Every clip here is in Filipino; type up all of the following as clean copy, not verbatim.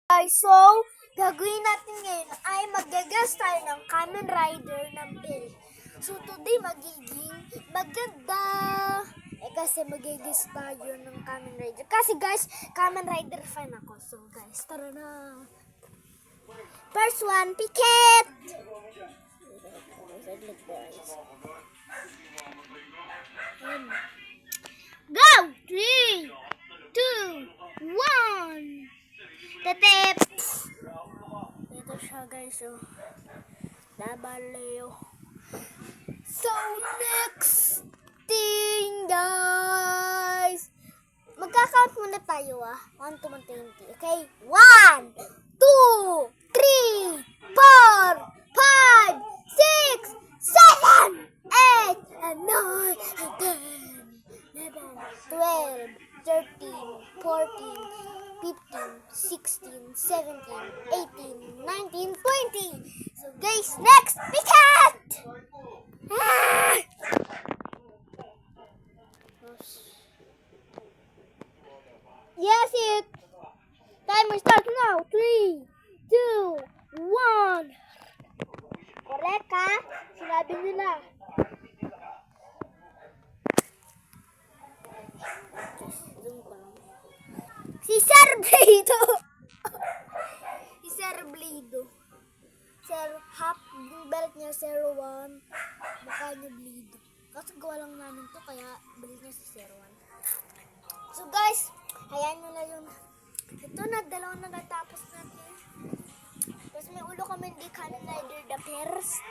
So, gagawin natin ngayon ay mag-guess tayo ng Kamen Rider ng Bill. So, today magiging maganda. Kasi mag-guess tayo ng Kamen Rider. Kasi guys, Kamen Rider fan ako. So guys, tara na. First one, Piket! Go! 3, 2, 1! Tetep! Ito siya guys, so Labaleo. So next thing guys, magka-count muna tayo 1 to 120, okay? 1, 2, 3, 4, 5, 6, 7, 8, and 9, and 10, 11, 12, 13, 14, 15, 16, 17, 18, 19, 20. So guys, next, Piket! Yes, it. Timer starts now. 3, 2, 1. Correct ha? Sinabi nila. Si Sir Blido. Si Sir Blido. Sir, half yung belt niya, 01. Mukha niya Blido. Kasi gawa lang namin to, kaya belt niya si 01. So guys, hayaan nyo na yung ito na, dalawa na natapos natin. Tapos may ulo kami hindi Kamen Rider the first.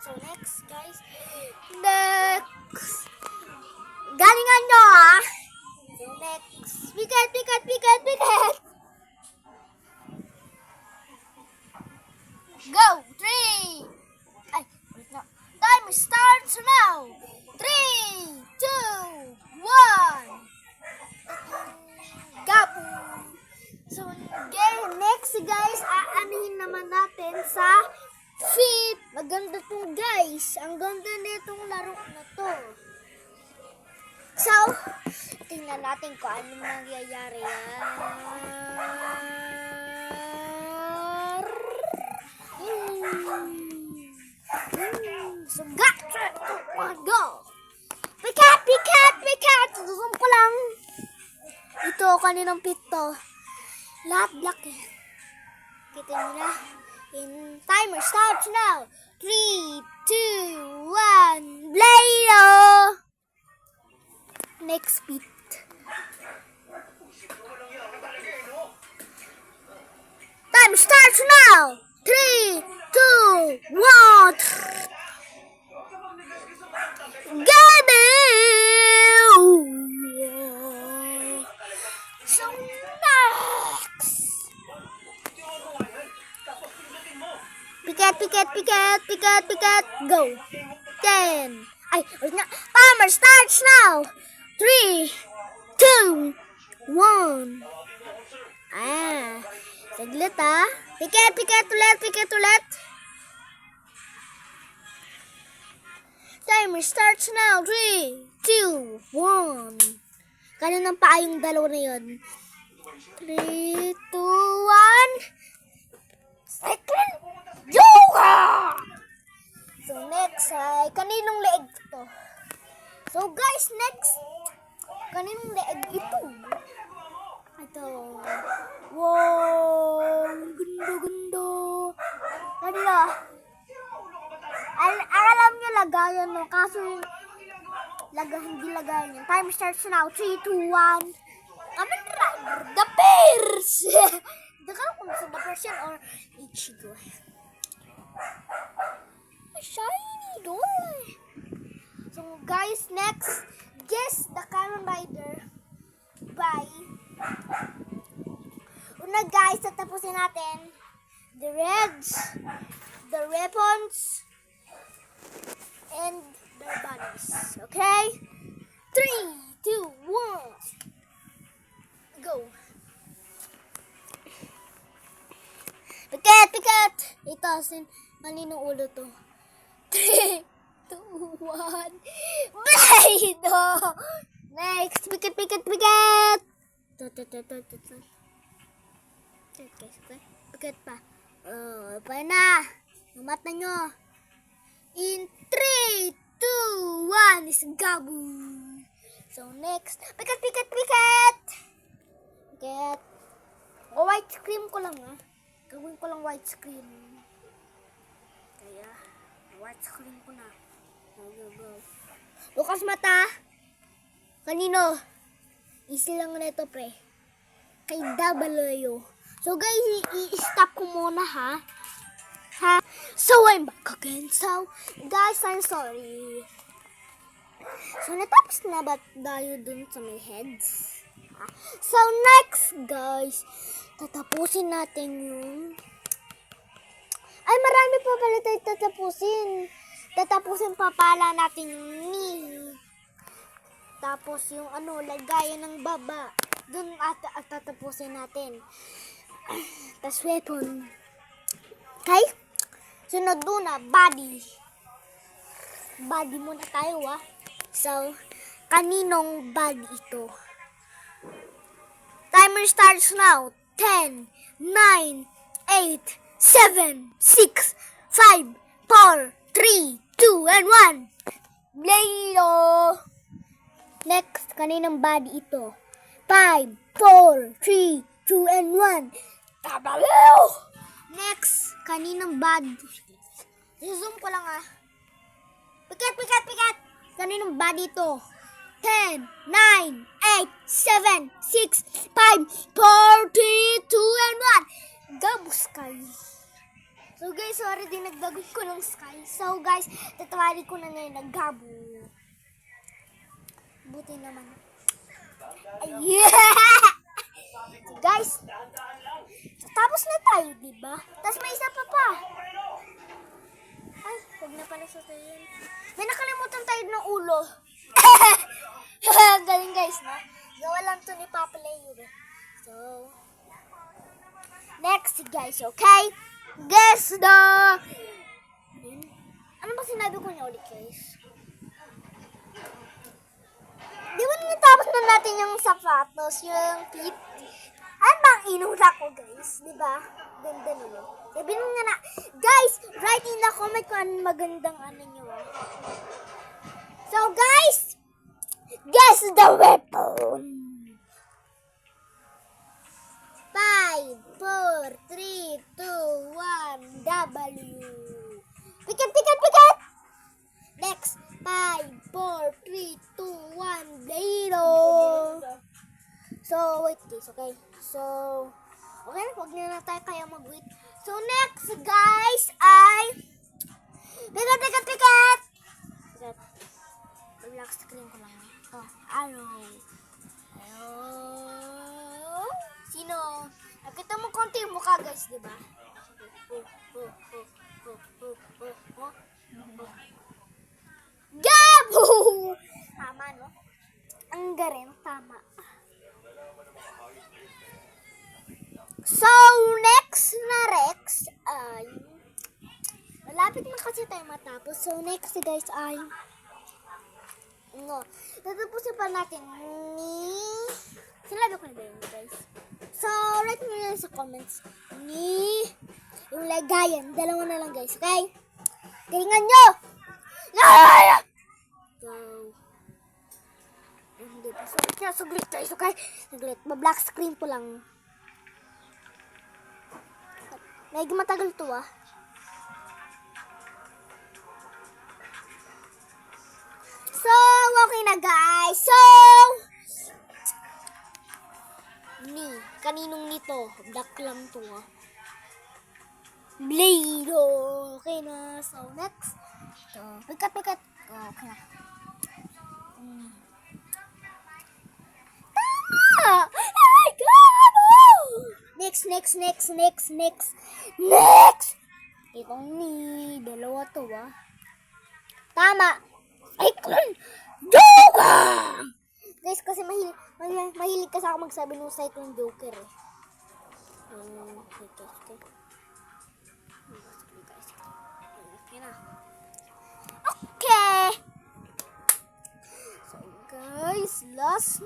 So next guys, next galingan nyo So next, Piket! Go! 3! Ay, wait na. Time starts now! 3, 2, 1! Gapo! So, next guys, aanihin naman natin sa feet. Maganda to guys. Ang ganda nitong laro na to. So, tingnan natin kung anong nangyayari So, go! Piket! Susum ko lang. Ito, kaninang pito. Lahat black eh. Kita nyo na. Timer starts now. 3, 2, 1. Blado! Next beat. Time starts now. 3, 2, 1. So next. Piket. Go. 10. Ay, wait na. Timer starts now. 3, 2, 1. Saglit Piket ulit. Timer starts now. 3, 2, 1. Kaninang paa yung dalawa na yun? 3, 2, 1. Second yoga! So next ay kaninong leeg to? So guys, next, kaninong leeg ito? Ito. Wow! Ganda. Kanina. Alam nyo lagayan no? Kaso hindi lagayan yun. Time starts now. 3, 2, 1. Kamen Rider the Bears! Hindi ka kung sa the Persian or Ichigo. Shiny doy! So guys, next, guess the Kamen Rider by una guys, tatapusin natin the reds, the weapons, and their bodies. Okay? 3, 2, 1. Go. Piket! Ito, kaninong ulo to? 3, 2, 1. Blado! Next, Piket! Okay. Bakit pa? Pa na. Yung mata nyo. In 3, 2, 1, is gabu. So next, pikat. Pikat. O white screen ko lang Gawin ko lang white screen. Kaya, white screen ko na. Go. Bukas mata. Kanino? Easy lang na ito, pre. Kay W. So guys, i-stop ko muna ha. So I'm back again. So guys, I'm sorry. So natapos na ba tayo dun sa may heads? So next guys, tatapusin natin yung... Ay, marami pa pala tayo tatapusin. Tatapusin pa pala natin yung knee. Tapos yung lagayan ng baba. Dun at tatapusin natin. Tapos weapon. Okay? Sunod doon body. Body muna tayo So, kaninong body ito? Timer starts now. 10, 9, 8, 7, 6, 5, 4, 3, 2, and 1. Blayo! Next, kaninong body ito? 5, 4, 3, 2, and 1. Tabalaw! Next, kaninong body? I-zoom ko lang Pikat! Kaninong body ito? 10, 9, 8, 7, 6, 5, 4, 3, 2, and 1. Gabu Sky. So guys, sorry din nagdagod ko ng Sky. So guys, tatawari ko na ngayon naggabu. Buti naman. Ay, yeah! So guys, tapos na tayo, diba? Tapos may isa pa. Ay, huwag na pala sa tayo. May nakalimutan tayo ng ulo. Galing guys, no? Gawa lang to ni Papa Leo. So, next guys, okay? Guess the... Ano ba sinabi ko niya ulit guys? Di ba natapos na natin yung sapatos, yung feet? Ano bang inuna ko guys? Di ba? Ganda nila. Sabi nyo nga na, guys, write in the comment kung anong magandang nyo. So guys, guess the weapon. 5, 4, 3, 2, 1, W. Pikat! Next, 5, 4, 3, 2, 1, Blado. So, wait guys, okay? So, okay, huwag na tayo kaya mag-wait. So, next guys ay... Pikat! Black screen ko lang. Arrow. Sino? Nakita mo konti yung mukha guys, diba? Gabo! Tama, no? Ang galing, tama. So, next na Rex ay... Malapit na kasi tayo matapos. So, next guys ay... Tatapusin pa natin ni... Sinabi ko na ba yun guys? So, write mo na sa comments ni... Yung lagayan. Dalawa na lang guys, okay? Galingan nyo! Go. Hindi pa. Suglit guys, okay? Suglit. Black screen po lang. Medyo matagal to So, okay na guys. So, kaninong nito? Black lang to Blado. Okay na. So, next. So, pikat. Okay na. Tama! Oh my God! Next! Itong dalawa to Tama! Cyclone Joker! Guys, kasi mahilig kasi ako magsabi ng Cyclone Joker Okay! So guys, last.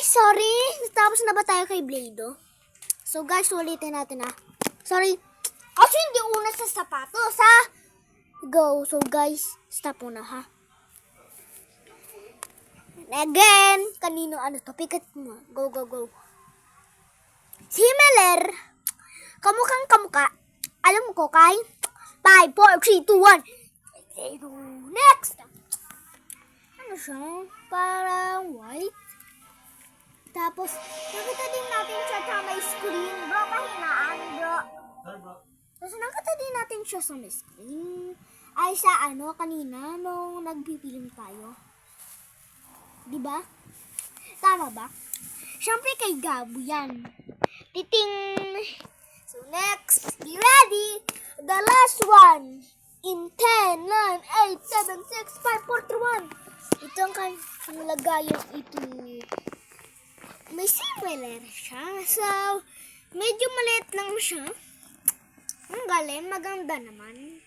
sorry. Tapos na ba tayo kay Blado? So guys, ulitin natin ha. Sorry. Kasi hindi una sa sapatos ha. Go. So guys, stop muna ha. And again, kanino ano to? Pikat mo. Go, go, go. Si Meler, kamukhang kamuka. Alam ko kay 5, 4, 3, 2, 1. Next. Ano siya? Parang white. Tapos, nakita din natin siya sa may screen. Bro, pahinaan, bro. Tapos, nakita din natin siya sa may screen. Ay, sa ano, kanina, nung nagpipilim tayo. Diba? Tama ba? Siyempre kay Gabo yan. Titing! So, next. Be ready. The last one. In 10, 9, 8, 7, 6, 5, 4, 3, 1. Ito ang kanyang lagayang ito. May similar siya. So, medyo maliit lang siya. Ang galing, maganda naman.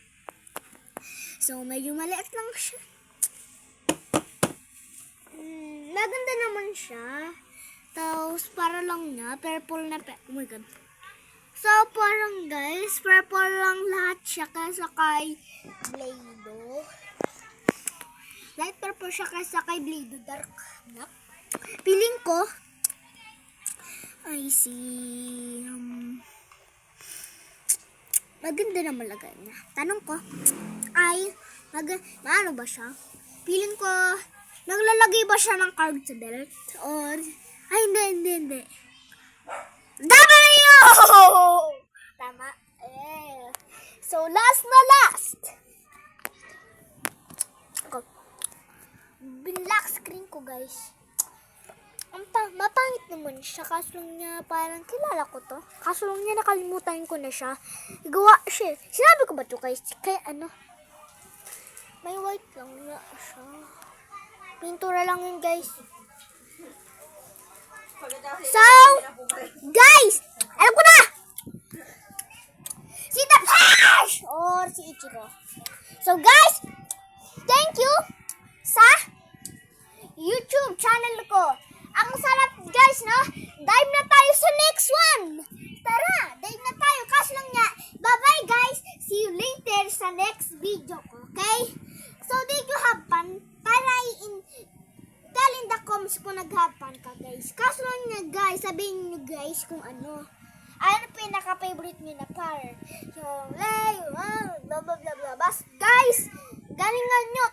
So, medyo maliit lang siya. Maganda naman siya. Tapos, para lang niya, purple na oh my god. So, parang guys, purple lang lahat siya kaysa kay Blado. Light purple siya kaysa kay Blado. Dark na. Feeling ko, I see. Maganda naman lagay niya. Tanong ko, maano ba siya? Feeling ko, naglalagay ba siya ng card sa belt? Or, hindi. W! Tama. So, last na last. Binlock screen ko, guys. Mapangit naman siya. Kaso lang niya, parang kilala ko to. Kaso lang niya, nakalimutan ko na siya. Gawa siya. Sinabi ko ba to, guys? Kaya ano? May white lang na siya. Pintura lang yun, guys. So, guys, alam ko na! Si Tapash! Or si Ichigo. So, guys, thank you sa YouTube channel ko. Ang sarap, guys, no? Dive na tayo sa next one. Tara, dive na tayo. Kaso lang nga, bye-bye, guys. See you later sa next video ko, okay? So, did you have fun? Tell in the comments kung nag-have fun ka, guys. Kaso lang nga, guys, sabihin nyo, guys, kung ano pinaka-favorite nyo na part. Yung, blah, blah, blah, blah. Bas, guys, galingan nyo.